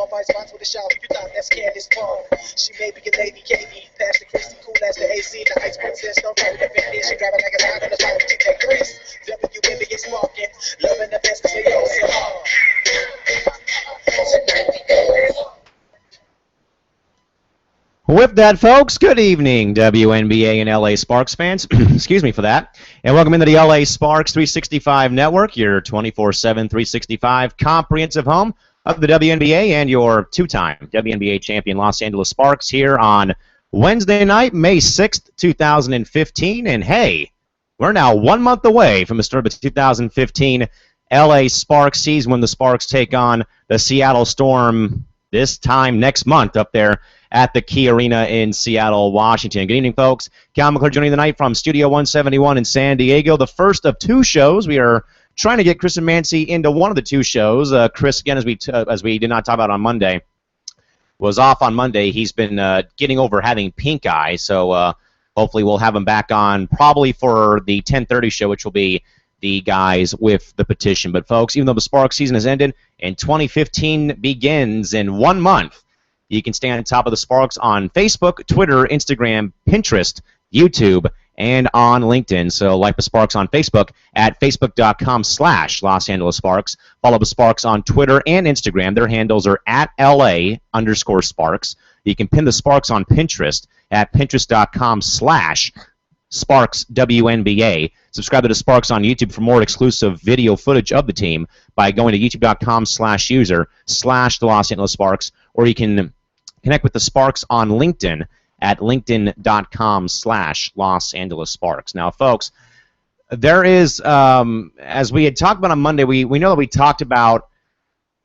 on my spots with a shower. You thought that's Candace Park. She may be a lady, KB. Past the Christy, cool as the AC. The ice princess, don't know the finish. She grabbing like a dog on the spot. She take grease. Wnba is sparking. Loving the best, cause they go so hard. With that, folks, good evening, WNBA and LA Sparks fans. Excuse me for that. And welcome into the LA Sparks 365 Network, your 24/7, 365 comprehensive home of the WNBA and your two-time WNBA champion Los Angeles Sparks here on Wednesday night, May 6th, 2015. And hey, we're now 1 month away from the start of the 2015 LA Sparks season when the Sparks take on the Seattle Storm this time next month up there at the Key Arena in Seattle, Washington. Good evening, folks. Cal McClure joining the night from Studio 171 in San Diego. The first of two shows. We are trying to get Chris and Mancy into one of the two shows. Chris, again, as we did not talk about on Monday, was off on Monday. He's been getting over having pink eye, so hopefully we'll have him back on probably for the 10:30 show, which will be the guys with the petition. But, folks, even though the Sparks season has ended and 2015 begins in 1 month, you can stay on top of the Sparks on Facebook, Twitter, Instagram, Pinterest, YouTube, and on LinkedIn. So like the Sparks on Facebook at facebook.com/Los Angeles Sparks. Follow the Sparks on Twitter and Instagram. Their handles are at LA_Sparks. You can pin the Sparks on Pinterest at pinterest.com/SparksWNBA. Subscribe to the Sparks on YouTube for more exclusive video footage of the team by going to youtube.com/user/the Los Angeles Sparks, or you can connect with the Sparks on LinkedIn at linkedin.com/Los Angeles Sparks. Now, folks, there is, as we had talked about on Monday, we know that we talked about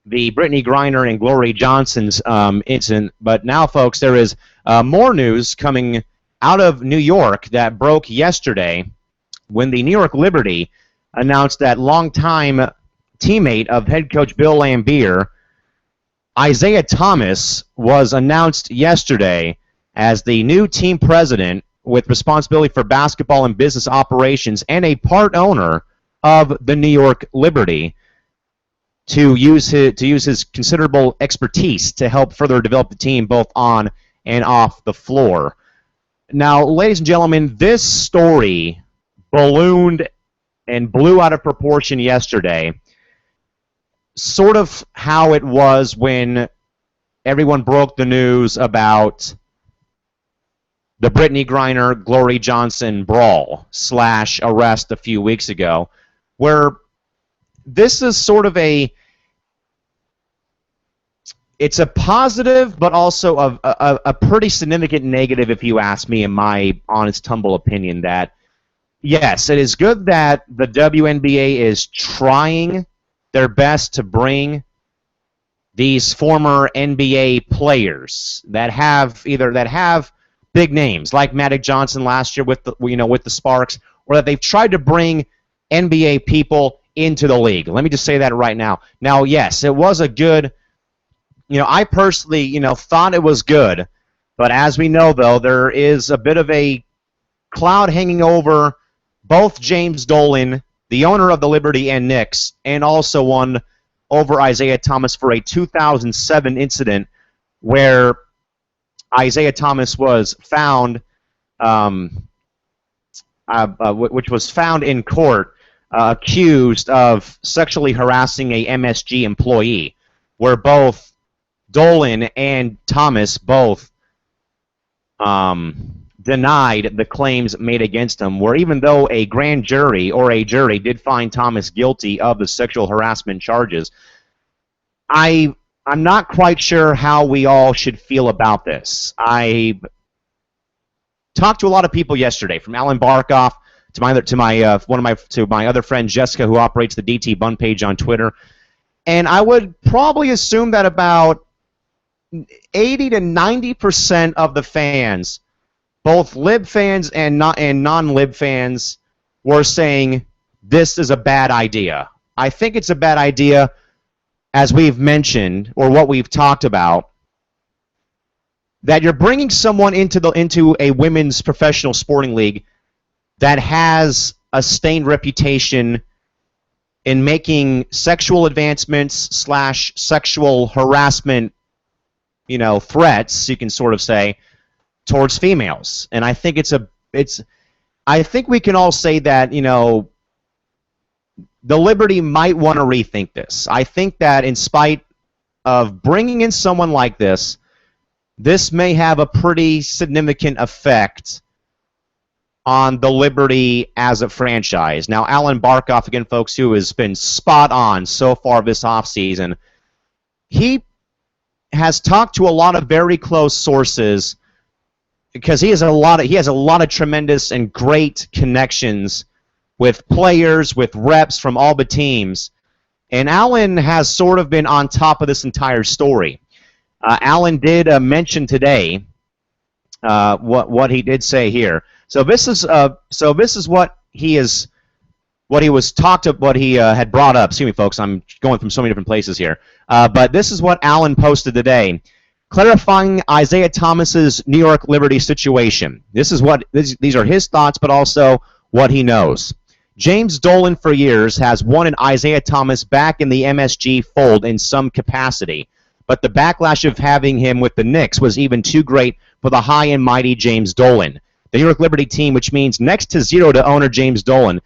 the Brittany Griner and Glory Johnson's incident, but now, folks, there is more news coming out of New York that broke yesterday when the New York Liberty announced that longtime teammate of head coach Bill Laimbeer, Isaiah Thomas, was announced yesterday as the new team president with responsibility for basketball and business operations and a part owner of the New York Liberty to use his considerable expertise to help further develop the team both on and off the floor. Now, ladies and gentlemen, this story ballooned and blew out of proportion yesterday, sort of how it was when everyone broke the news about the Brittany Griner, Glory Johnson brawl / arrest a few weeks ago, where this is sort of it's a positive, but also a pretty significant negative, if you ask me, in my honest, humble opinion, that, yes, it is good that the WNBA is trying their best to bring these former NBA players that have big names, like Magic Johnson last year with the Sparks, or that they've tried to bring NBA people into the league. Let me just say that right now. Now, yes, it was a good, I personally, thought it was good, but as we know, though, there is a bit of a cloud hanging over both James Dolan, the owner of the Liberty and Knicks, and also one over Isaiah Thomas for a 2007 incident where Isaiah Thomas was found, which was found in court, accused of sexually harassing a MSG employee, where both Dolan and Thomas both denied the claims made against him, where even though a grand jury or a jury did find Thomas guilty of the sexual harassment charges, I'm not quite sure how we all should feel about this. I talked to a lot of people yesterday, from Alan Barkoff to my other friend Jessica, who operates the DT Bun page on Twitter, and I would probably assume that about 80 to 90% of the fans, both Lib fans and non-Lib fans, were saying this is a bad idea. I think it's a bad idea, as we've mentioned, or what we've talked about, that you're bringing someone into a women's professional sporting league that has a stained reputation in making sexual advancements / sexual harassment threats, you can sort of say, towards females. And I think I think we can all say that, the Liberty might want to rethink this. I think that in spite of bringing in someone like this may have a pretty significant effect on the Liberty as a franchise. Now, Alan Barkoff, again, folks, who has been spot on so far this offseason, he has talked to a lot of very close sources because he has a lot of tremendous and great connections with players, with reps from all the teams. And Alan has sort of been on top of this entire story. Alan did mention today what he did say here. So this is what he had brought up. Excuse me, folks. I'm going from so many different places here. But this is what Alan posted today, clarifying Isaiah Thomas's New York Liberty situation. These are his thoughts, but also what he knows. James Dolan for years has wanted Isaiah Thomas back in the MSG fold in some capacity, but the backlash of having him with the Knicks was even too great for the high and mighty James Dolan. The New York Liberty team, which means next to zero to owner James Dolan,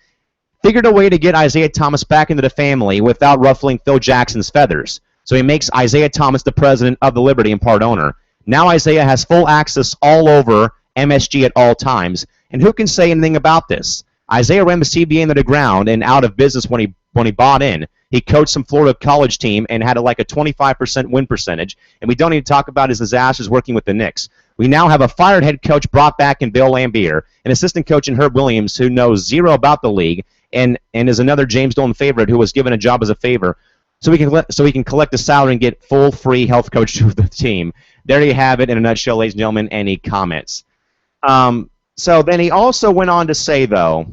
figured a way to get Isaiah Thomas back into the family without ruffling Phil Jackson's feathers. So he makes Isaiah Thomas the president of the Liberty and part owner. Now Isaiah has full access all over MSG at all times, and who can say anything about this? Isaiah ran the CBA into the ground and out of business when he bought in. He coached some Florida college team and had a 25% win percentage, and we don't need to talk about his disasters working with the Knicks. We now have a fired head coach brought back in Bill Lambier, an assistant coach in Herb Williams who knows zero about the league and is another James Dolan favorite who was given a job as a favor so he can collect a salary and get full free health coach to the team. There you have it in a nutshell, ladies and gentlemen. Any comments? So then he also went on to say, though,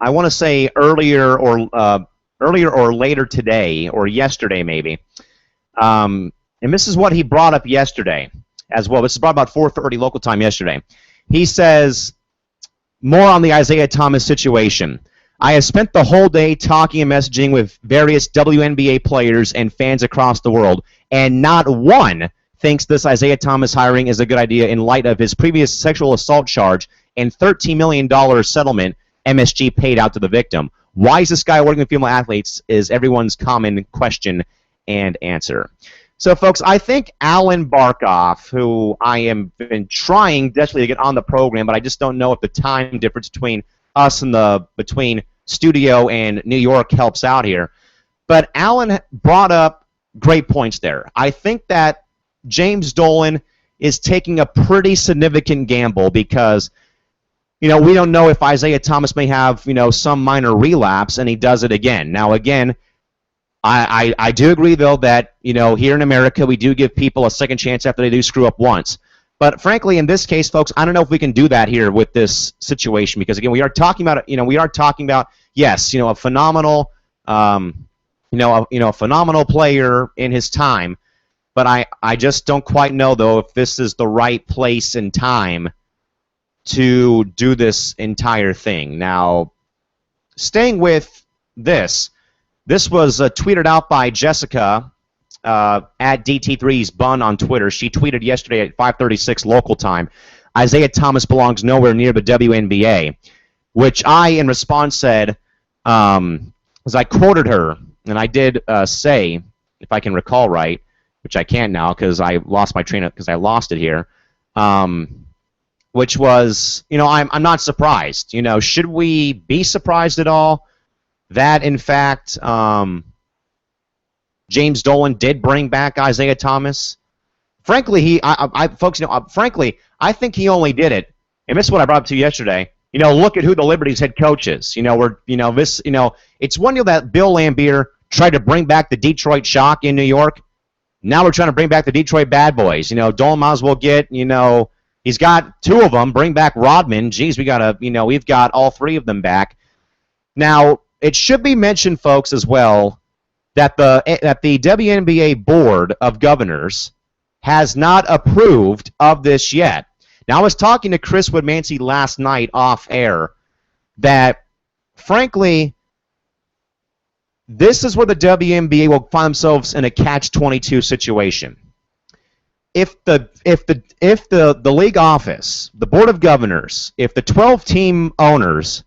I want to say earlier or later today or yesterday maybe, and this is what he brought up yesterday as well. This is brought about 4:30 local time yesterday. He says, more on the Isaiah Thomas situation. I have spent the whole day talking and messaging with various WNBA players and fans across the world, and not one thinks this Isaiah Thomas hiring is a good idea in light of his previous sexual assault charge and $13 million settlement MSG paid out to the victim. Why is this guy working with female athletes is everyone's common question and answer. So, folks, I think Alan Barkoff, who I am been trying desperately to get on the program, but I just don't know if the time difference between us and between studio and New York helps out here. But Alan brought up great points there. I think that James Dolan is taking a pretty significant gamble because, we don't know if Isaiah Thomas may have, some minor relapse and he does it again. Now, again, I do agree, though, that, here in America we do give people a second chance after they do screw up once. But frankly, in this case, folks, I don't know if we can do that here with this situation because, again, we are talking about, yes, a phenomenal, a phenomenal player in his time. But I just don't quite know, though, if this is the right place and time to do this entire thing. Now, staying with this was tweeted out by Jessica at DT3's Bun on Twitter. She tweeted yesterday at 5:36 local time, Isaiah Thomas belongs nowhere near the WNBA, which I, in response, said, as I quoted her, and I did say, if I can recall right, which I can't now because I lost my train because I lost it here, which was, I'm not surprised. Should we be surprised at all that, in fact, James Dolan did bring back Isaiah Thomas? Frankly, frankly, I think he only did it, and this is what I brought up to you yesterday. Look at who the Liberty's head coach is. It's one deal that Bill Lambier tried to bring back the Detroit Shock in New York. Now we're trying to bring back the Detroit Bad Boys. Dolan might as well get, he's got two of them. Bring back Rodman. Geez, we've got all three of them back. Now, it should be mentioned, folks, as well, that the WNBA Board of Governors has not approved of this yet. Now, I was talking to Chris Woodmansey last night off air that, frankly, this is where the WNBA will find themselves in a catch-22 situation. if the league office, the board of governors, if the 12 team owners,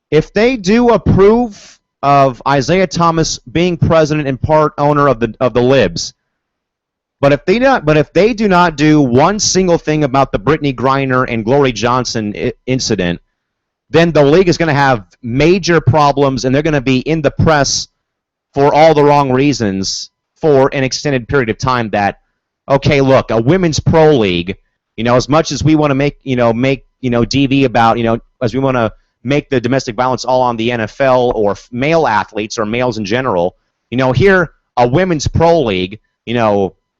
if they do approve of Isaiah Thomas being president and part owner of the Libs, but if they do not do one single thing about the Brittany Griner and Glory Johnson incident, then the league is going to have major problems, and they're going to be in the press for all the wrong reasons for an extended period of time. That, okay, look, a women's pro league, as much as we want to make DV about, as we want to make the domestic violence all on the NFL or male athletes or males in general, here a women's pro league,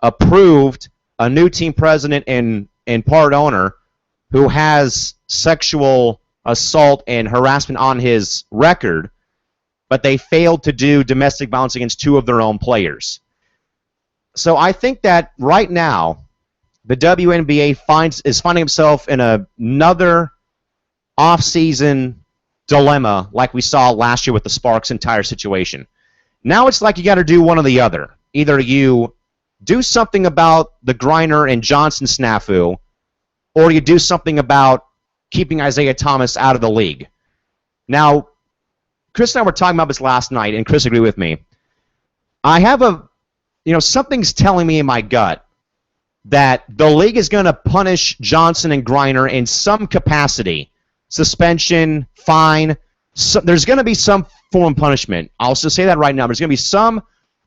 approved a new team president and part owner who has sexual assault and harassment on his record, but they failed to do domestic violence against two of their own players. So I think that right now the WNBA is finding himself in another off-season dilemma like we saw last year with the Sparks' entire situation. Now it's like you got to do one or the other. Either you do something about the Griner and Johnson snafu, or you do something about keeping Isaiah Thomas out of the league. Now, Chris and I were talking about this last night, and Chris agreed with me. I have something's telling me in my gut that the league is going to punish Johnson and Griner in some capacity. Suspension, fine. So there's going to be some form of punishment. I'll just say that right now. There's going to be some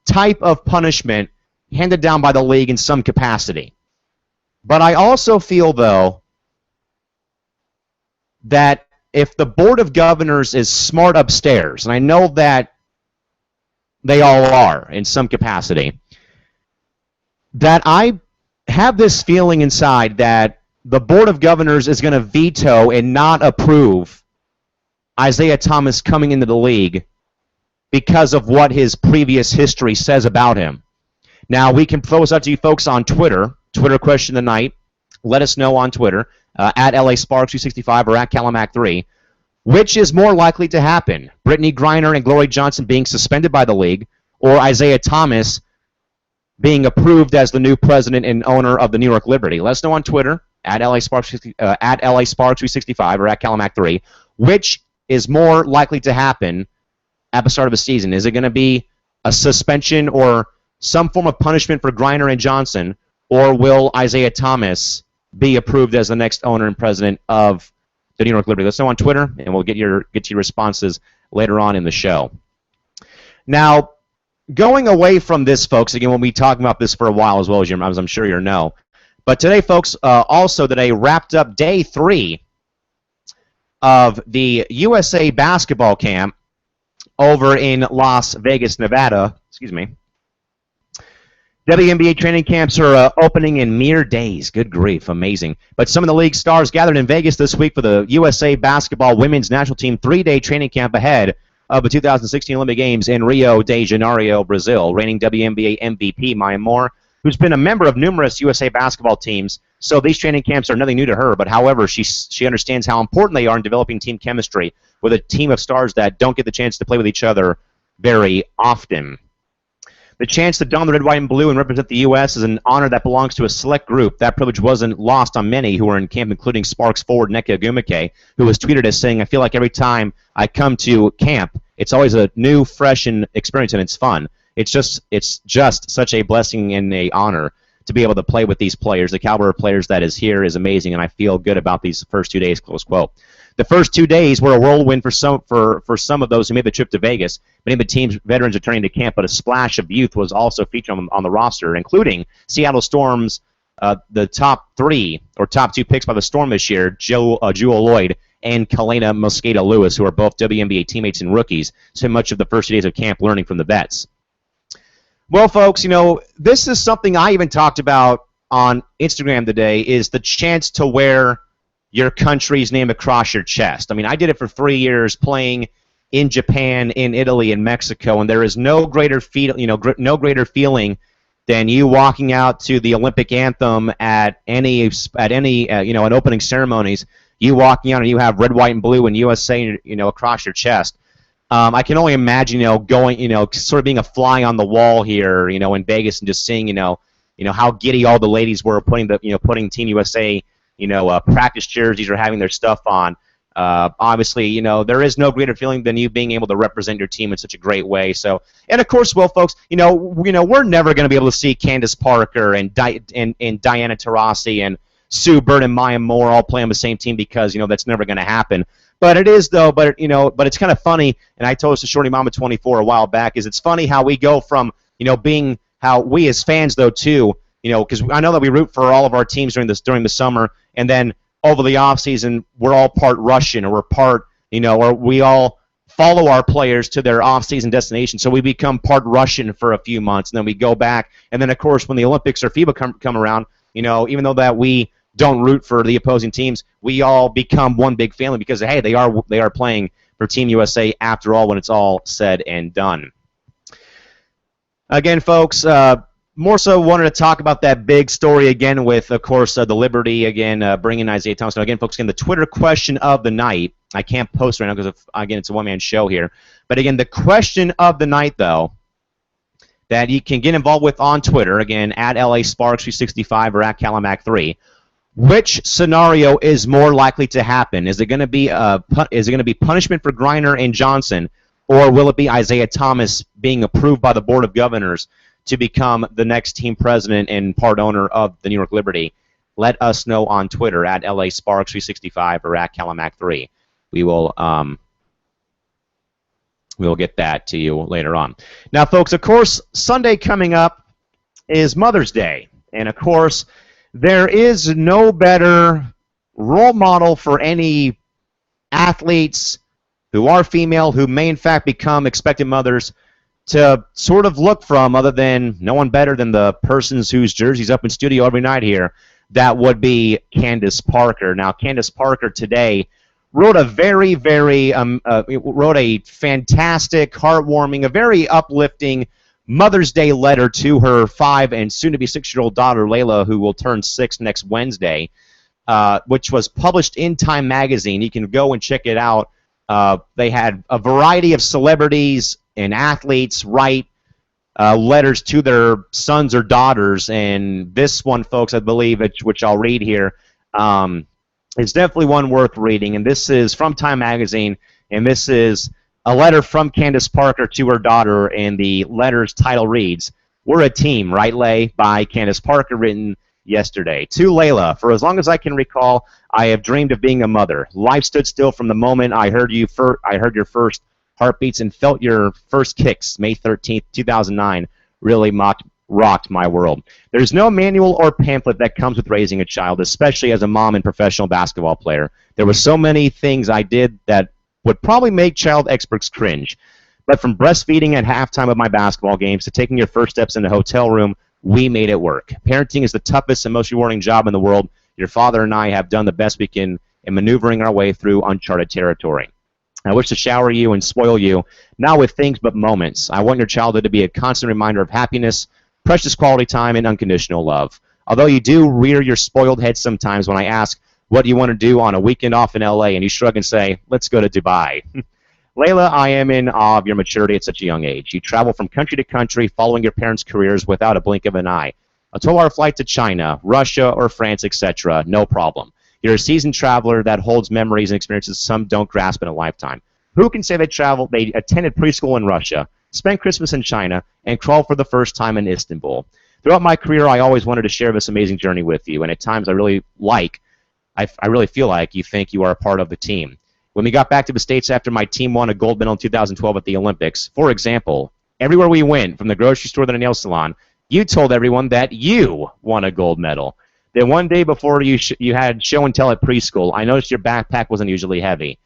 type of punishment handed down by the league in some capacity. But I also feel, though, that if the Board of Governors is smart upstairs, and I know that they all are in some capacity, that I have this feeling inside that the Board of Governors is going to veto and not approve Isaiah Thomas coming into the league because of what his previous history says about him. Now, we can throw this out to you folks on Twitter. Twitter question of the night. Let us know on Twitter, at LASparks365 or at Calimac3. Which is more likely to happen? Brittany Griner and Glory Johnson being suspended by the league, or Isaiah Thomas being approved as the new president and owner of the New York Liberty? Let us know on Twitter, at LASparks365 or at Calimac3. Which is more likely to happen at the start of the season? Is it going to be a suspension or some form of punishment for Griner and Johnson, or will Isaiah Thomas be approved as the next owner and president of the New York Liberty? Let us know on Twitter, and we'll get your responses later on in the show. Now, going away from this, folks, again, we'll be talking about this for a while as well, as I'm sure you know. But today, folks, also today wrapped up day 3 of the USA basketball camp over in Las Vegas, Nevada. Excuse me. WNBA training camps are opening in mere days. Good grief, amazing. But some of the league stars gathered in Vegas this week for the USA basketball women's national team 3-day training camp ahead of the 2016 Olympic Games in Rio de Janeiro, Brazil. Reigning WNBA MVP Maya Moore, who's been a member of numerous USA basketball teams, so these training camps are nothing new to her, but however, she understands how important they are in developing team chemistry with a team of stars that don't get the chance to play with each other very often. The chance to don the red, white, and blue and represent the U.S. is an honor that belongs to a select group. That privilege wasn't lost on many who were in camp, including Sparks forward Nneka Ogwumike, who was tweeted as saying, "I feel like every time I come to camp, it's always a new, fresh experience, and it's fun. It's just such a blessing and a honor to be able to play with these players. The caliber of players that is here is amazing, and I feel good about these first 2 days," close quote. The first 2 days were a whirlwind for some of those who made the trip to Vegas. Many of the team's veterans returning to camp, but a splash of youth was also featured on the roster, including Seattle Storm's the top 2 picks by the Storm this year, Jewel Lloyd and Kalena Mosqueda-Lewis, who are both WNBA teammates and rookies, spent much of the first 2 days of camp learning from the vets. Well, folks, this is something I even talked about on Instagram today, is the chance to wear your country's name across your chest. I mean, I did it for 3 years playing in Japan, in Italy, in Mexico, and there is no greater feeling than you walking out to the Olympic anthem at any an opening ceremonies. You walking out and you have red, white, and blue and USA, across your chest. I can only imagine, going, sort of being a fly on the wall here, in Vegas and just seeing, how giddy all the ladies were putting Team USA, practice jerseys or having their stuff on. Obviously, there is no greater feeling than you being able to represent your team in such a great way. So, and of course, well, folks, we're never going to be able to see Candace Parker and Diana Taurasi and Sue Bird and Maya Moore all play on the same team because that's never going to happen. But it is though. But it's kind of funny. And I told this to Shorty Mama 24 a while back. It's funny how we go from being how we as fans though too. Because I know that we root for all of our teams during the summer, and then over the off season we're all part Russian, or we're part or we all follow our players to their off season destination. So we become part Russian for a few months, and then we go back, and then of course when the Olympics or FIBA come around, even though that we don't root for the opposing teams, we all become one big family because hey, they are playing for Team USA after all when it's all said and done. Again, folks, more so wanted to talk about that big story again with, of course, the Liberty again bringing Isaiah Thomas. So again, folks, the Twitter question of the night. I can't post right now because, again, it's a one-man show here. But again, the question of the night, though, that you can get involved with on Twitter, again, at LA Sparks 365 or at Calimac3. Which scenario is more likely to happen? Is it going to be punishment for Griner and Johnson, or will it be Isaiah Thomas being approved by the Board of Governors to become the next team president and part owner of the New York Liberty? Let us know on Twitter at LA Sparks 365 or at Calimac3. We will get that to you later on. Now, folks, of course, Sunday coming up is Mother's Day, and of course, there is no better role model for any athletes who are female, who may in fact become expectant mothers, to sort of look from, other than no one better than the persons whose jerseys up in studio every night here. That would be Candace Parker. Now, Candace Parker today wrote a very, very wrote a fantastic, heartwarming, a very uplifting Mother's Day letter to her 5 and soon-to-be 6-year-old daughter, Layla, who will turn 6 next Wednesday, which was published in Time Magazine. You can go and check it out. They had a variety of celebrities and athletes write letters to their sons or daughters, and this one, folks, I believe, which I'll read here, is definitely one worth reading, and this is from Time Magazine, and this is a letter from Candace Parker to her daughter, and the letter's title reads, "We're a Team, Right, Lay?" by Candace Parker, written yesterday. To Layla, for as long as I can recall, I have dreamed of being a mother. Life stood still from the moment I heard your first heartbeats and felt your first kicks, May 13th, 2009, really rocked my world. There's no manual or pamphlet that comes with raising a child, especially as a mom and professional basketball player. There were so many things I did that would probably make child experts cringe. But from breastfeeding at halftime of my basketball games to taking your first steps in a hotel room, we made it work. Parenting is the toughest and most rewarding job in the world. Your father and I have done the best we can in maneuvering our way through uncharted territory. I wish to shower you and spoil you, not with things but moments. I want your childhood to be a constant reminder of happiness, precious quality time, and unconditional love. Although you do rear your spoiled head sometimes when I ask, what do you want to do on a weekend off in LA? And you shrug and say, let's go to Dubai. Layla, I am in awe of your maturity at such a young age. You travel from country to country following your parents' careers without a blink of an eye. A 12-hour flight to China, Russia, or France, etc., no problem. You're a seasoned traveler that holds memories and experiences some don't grasp in a lifetime. Who can say they attended preschool in Russia, spent Christmas in China, and crawled for the first time in Istanbul? Throughout my career, I always wanted to share this amazing journey with you, and at times I really feel like you think you are a part of the team. When we got back to the States after my team won a gold medal in 2012 at the Olympics, for example, everywhere we went, from the grocery store to the nail salon, you told everyone that you won a gold medal. Then one day before you had show and tell at preschool, I noticed your backpack was unusually heavy.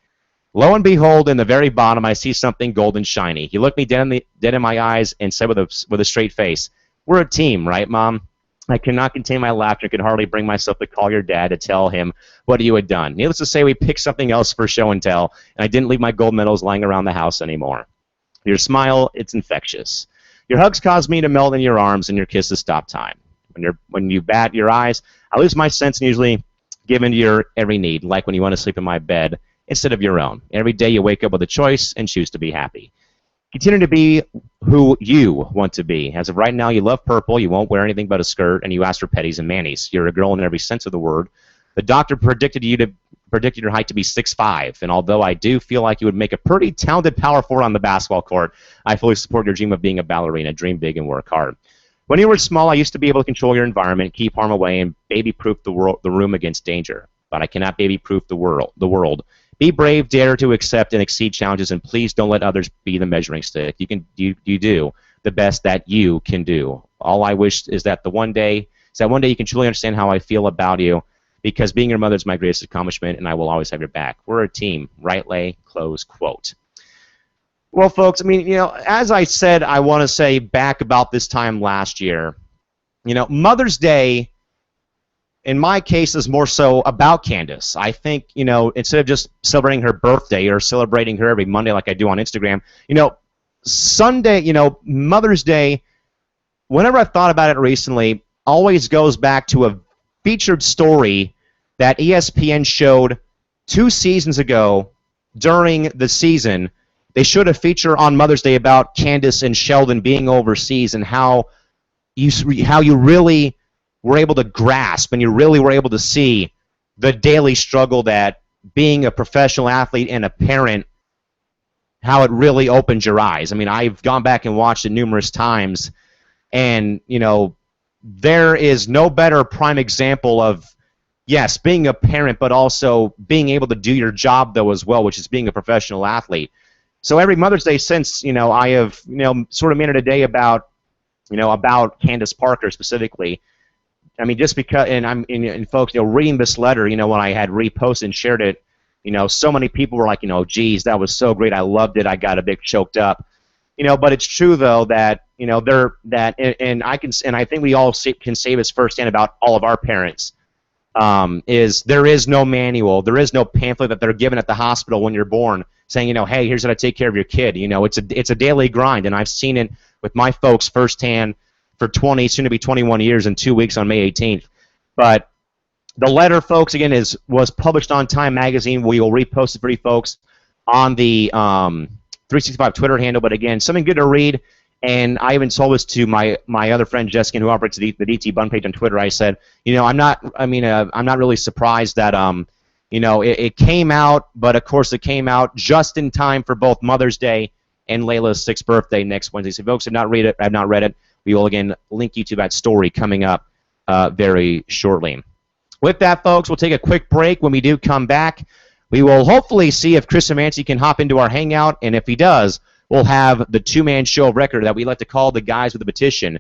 Lo and behold, in the very bottom, I see something gold and shiny. He looked me dead in my eyes and said with a straight face, "We're a team, right, Mom?" I could not contain my laughter and could hardly bring myself to call your dad to tell him what you had done. Needless to say, we picked something else for show and tell, and I didn't leave my gold medals lying around the house anymore. Your smile, it's infectious. Your hugs cause me to melt in your arms, and your kisses stop time. When you bat your eyes, I lose my sense and usually give in to your every need, like when you want to sleep in my bed instead of your own. Every day you wake up with a choice and choose to be happy. Continue to be who you want to be. As of right now, you love purple, you won't wear anything but a skirt, and you ask for petties and manis. You're a girl in every sense of the word. The doctor predicted your height to be 6'5", and although I do feel like you would make a pretty talented power forward on the basketball court, I fully support your dream of being a ballerina. Dream big and work hard. When you were small, I used to be able to control your environment, keep harm away, and baby-proof the room against danger. But I cannot baby-proof the world. Be brave, dare to accept and exceed challenges, and please don't let others be the measuring stick. You do the best that you can do. All I wish is that one day you can truly understand how I feel about you, because being your mother is my greatest accomplishment, and I will always have your back. We're a team. Right, Lay? Close quote. Well, folks, I mean, as I said, I want to say back about this time last year, Mother's Day, in my case, is more so about Candace. I think, instead of just celebrating her birthday or celebrating her every Monday like I do on Instagram, Sunday, Mother's Day, whenever I've thought about it recently, always goes back to a featured story that ESPN showed 2 seasons ago during the season. They showed a feature on Mother's Day about Candace and Sheldon being overseas and how you really were able to grasp and you really were able to see the daily struggle that being a professional athlete and a parent, how it really opened your eyes. I mean, I've gone back and watched it numerous times, and, there is no better prime example of, yes, being a parent, but also being able to do your job, though, as well, which is being a professional athlete. So every Mother's Day since, I have, sort of made it a day about Candace Parker specifically. I mean, just because, and folks, reading this letter, when I had reposted and shared it, so many people were like, geez, that was so great, I loved it, I got a bit choked up. But it's true though that I think we all can say this firsthand about all of our parents. Is there is no manual, there is no pamphlet that they're given at the hospital when you're born saying, hey, here's how to take care of your kid. It's a daily grind, and I've seen it with my folks firsthand for 20, soon to be 21 years in 2 weeks on May 18th. But the letter, folks, again, was published on Time Magazine. We will repost it for you folks on the 365 Twitter handle. But again, something good to read. And I even told this to my other friend Jessica, who operates the DT Bun page on Twitter. I said, I'm not really surprised that it came out, but of course it came out just in time for both Mother's Day and Layla's 6th birthday next Wednesday. So if folks have not read it, we will again link you to that story coming up very shortly. With that, folks, we'll take a quick break. When we do come back, we will hopefully see if Chris Amanci can hop into our hangout, and if he does, we'll have the 2-man show of record that we like to call the Guys with the Petition.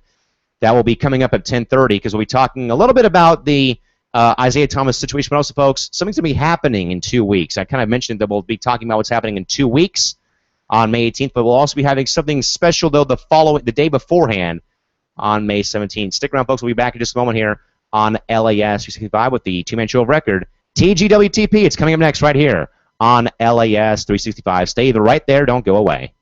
That will be coming up at 10:30, because we'll be talking a little bit about the Isaiah Thomas situation, but also, folks, something's going to be happening in 2 weeks. I kind of mentioned that we'll be talking about what's happening in 2 weeks on May 18th, but we'll also be having something special, though, the day beforehand on May 17th. Stick around, folks. We'll be back in just a moment here on LAS 365 with the 2-man show of record, TGWTP. It's coming up next right here on LAS 365. Stay right there. Don't go away.